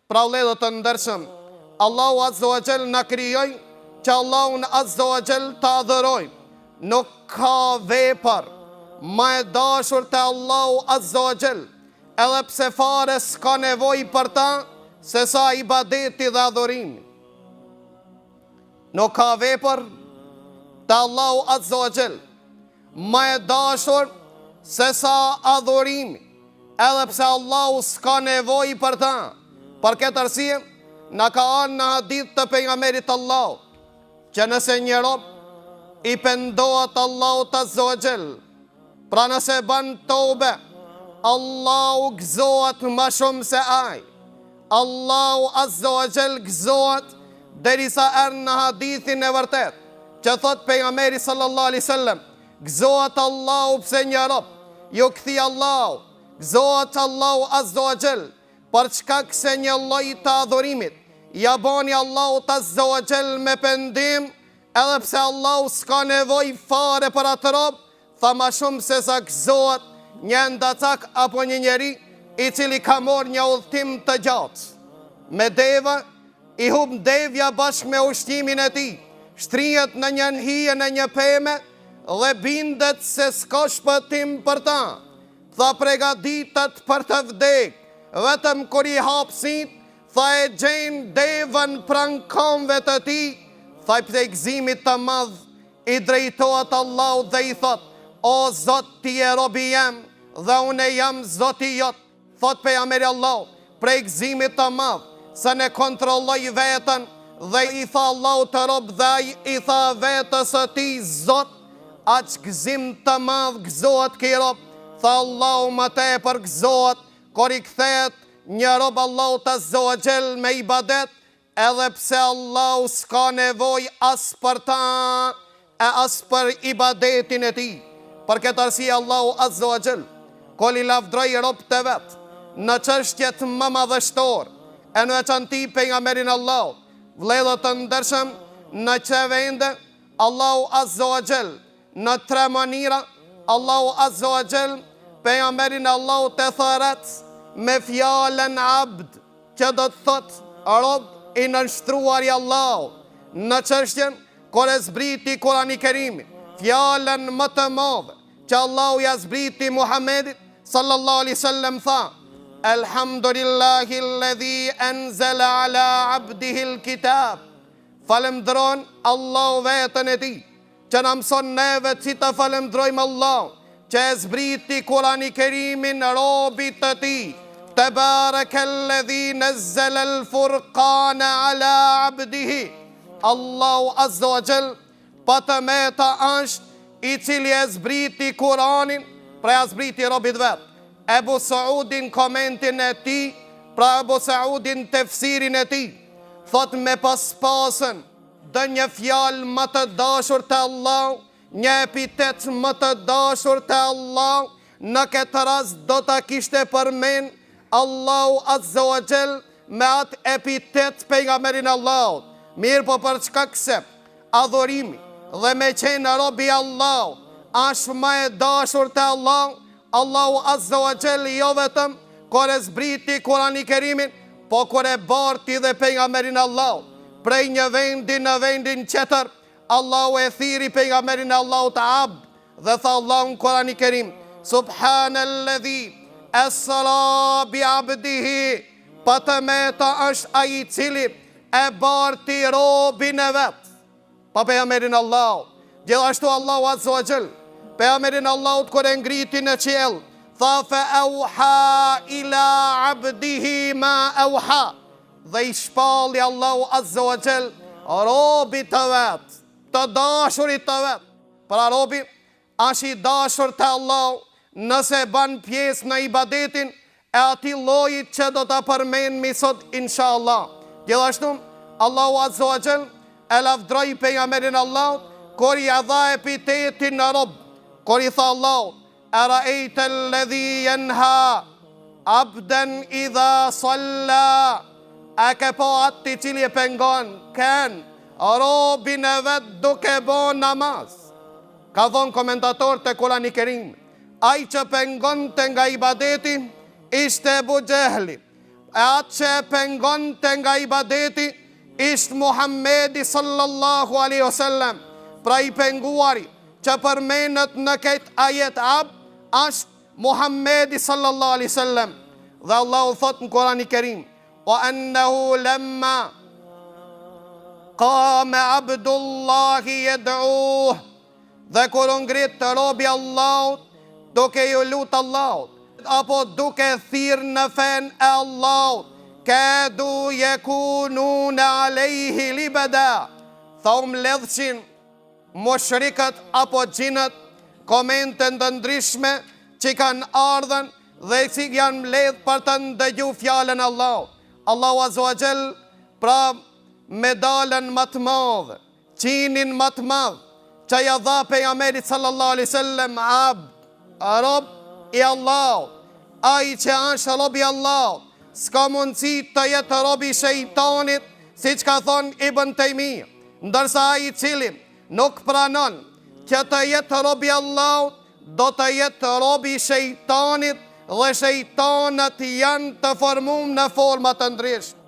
Pra vëllezër të ndershëm, Allahu Azza wa Jall na krijoi që Allahun Azza wa Jall ta adhurojmë. Nuk ka vepër më e dashur te Allahu Azza wa Jall, edhe pse fare s'ka nevojë për ta, se sa ibadeti dhe adhurimi. Nuk ka vepër te Allahu Azza wa Jall më e dashur se sa adhurimi, edhe pse Allahu s'ka nevojë për ta. Për këtë arsye, na ka ardhur në hadith të pejgamberit Allah, që nëse një rob i pendohet Allahut Azza wa Jall, pra nëse bën tobe, Allahu gëzohet më shumë se ai. Allahu Azza wa Jall gëzohet derisa erdh në hadithin e vërtet, që thot pejgamberi sallallahu alaihi wasallam, gëzohet Allahu pse një rob ju kthi Allahu, gëzohet Allahu Azza wa Jall për çka se një lloj të adhurimit ja bani Allahut Azza wa Jall me pendim, edhe pse Allahu s'ka nevojë fare për atë rob, tha më shumë se sa gëzohet një ndacak apo një njeri i cili ka marrë një udhtim të gjatë. Me deva, i hub devja bashkë me ushqimin e tij, shtrihet në një hije në një pemë dhe bindet se s'ka shpëtim për ta. Tha përgatitet për të vdek, vetëm kur i hap syt, tha e gjejnë devën pranë këmbëve të tij, tha i prej gëzimit të madh i drejtohet Allahut dhe i thot, o Zot, ti je robi jam dhe unë jam Zoti jot. Thot pejgamberi Allah, prej gëzimit të madh se ne kontrolloj veten, dhe i tha Allahu të rob dhe i tha vetës së tij, Zot, aq gëzim të madh gëzohet ky rob. Tha Allahu më tepër gëzohet kur i kthehet një rob Allahut Azza wa Jall me ibadet, edhe pse Allahu s'ka nevojë as për ta e as për ibadetin e tij. Për këtë arsye Allahu Azza wa Jall kur i lavdroi robët e vet në çështjet më madhështore, e në veçanti pejgamberin Allah, vëllezër të ndershëm, në çë vende Allahu Azza wa Jall në tre mënyra Allahu Azza wa Jall pejgamberin Allah të thërat me fjalën abd, që do të thot rob i nënshtruar i Allah, në çështjen kur e zbriti Kurani Kerimi, fjalën më të madhe që Allahu ja zbriti Muhamedit sallallahu alaihi wasallam, tha Elhamdulillahi alladhi anzala ala abdihi alkitab. Falemdron Allahu vetën e tij, që na mëson neve si të falemdrojmë Allah, që e zbriti Kurani Kerimin robit të tij. Tabarakalladhi nazzala al-furqana ala abdihi. Allahu Azza wa Jall patëmeta është i cili e zbriti Kuranin, pra e zbriti robit vet. Ebu Saudin komentin e tij, pra Ebu Saudin tefsirin e tij, thot me pasën dhe një fjalë më të dashur të Allah, një epitet më të dashur të Allah, në këtë rast do ta kishte përmend Allahu Azza wa Jall me atë epitet pejgamberin Allahut. Mirë, po për çka se adhurimi dhe me qenë robi Allah është më e dashur të Allah, Allahu Azza wa Jall jo vetëm kur e zbriti Kurani Kerimin, po kur e barti dhe pejgamberin Allah prej një vendi në vendin tjetër, Allahu e thiri pejgamberin Allah të abd, dhe tha Allahu në Kurani Kerim, Subhanalladhi asra bi abdihi, patëmeta është ai i cili e barti robin e vet, pa pejgamberin Allah. Gjithashtu Allahu Azza wa Jall pejgamberin Allahut kur e ngriti në qiell, tha fa auha ila abdihi ma auha, dhe i shpalli Allahu Azza wa Jall robit të vet, të dashurit të vet. Pra robi është i dashur të Allah nëse ban pjesë në ibadetin e ati llojit që do ta përmendmi sot inshallah. Gjithashtu Allahu Azza wa Jall e lavdroi pejgamberin Allahut kur i dha epitetin në rob, kur i tha Allahu, ara'ayta alladhi yanha abdan idha salla, a ke po atë i cili e pengon robin e vet duke bo namaz. Ka thonë komentator të Kurani Kerim, ai që pengon të nga ibadeti ishte Ebu Jehli, e atë që e pengon të nga ibadeti, ishtë Muhammedi sallallahu alaihi wasallam. Pra i penguari që përmenët në këtë ajet ab, ashtë Muhammedi sallallahu alaihi wasallam. Dhe Allahu thot në Kurani Kerim, wa annahu lamma qama abdullahi yad'uh, dhe kur u ngrit të robi Allahut, duke ju lut Allahut, apo duke thirr në fen e Allahut, kadu yekununa alayhi libada, thom ledhçin mushrikët apo xhinët komente të ndryshme që kanë ardhen dhe që janë mbledh për të ndëgju fjallën Allah. Allahu Azza wa Jall, pra medalën më të madhe, qinin më të madh, që ja dha pejgamberit sallallahu alaihi wasallam, rob i Allah, ai që është rob i Allah, s'ka mundësi të jetë rob i shejtanit, siç ka thonë Ibn Taymija, ndërsa ai i cili nuk pranon që të jetë rob i Allah, do të jetë rob i shejtanit, dhe shejtanët janë të formuar në forma të ndryshme.